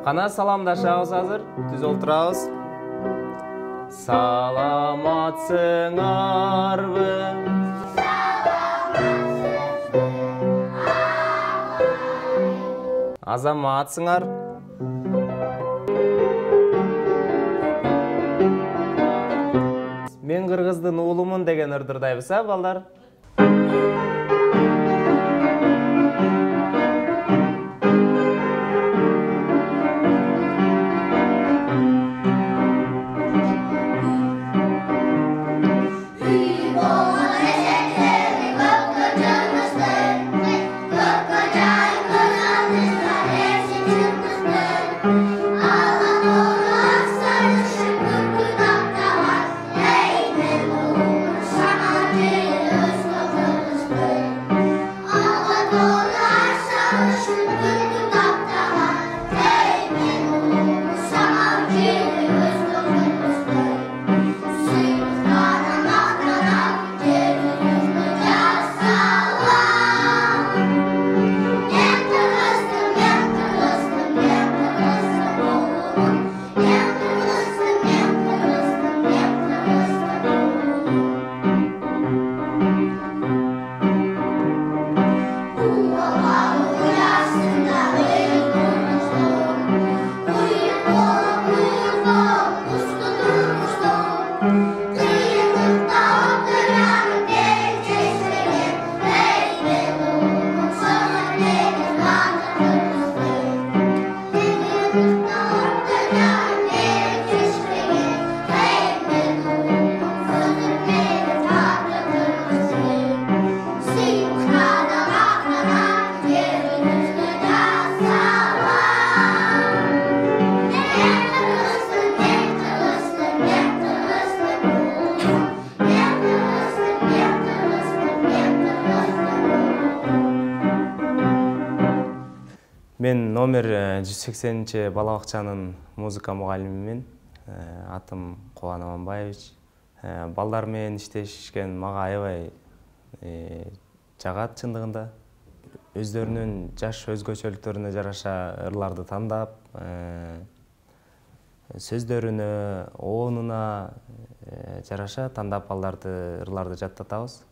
Қана саламдашабыз азыр, түз олтырабыз. Саламатсыңарбы? Азаматсыңар? Мен Кыргыздын уулумун деген ырдырдайбыз, балдар? Мен номер 180-чи бала бакчанын музыка мугалимимин. Атым Кубан Аманбаевич. Балдар менен иштешкен мага аябай жагат чындыгында. Өздөрүнүн жаш өзгөчөлүктөрүнө жараша ырларды тандап, сөздөрүнө, оонуна жараша тандап ырларды жаттатабыз.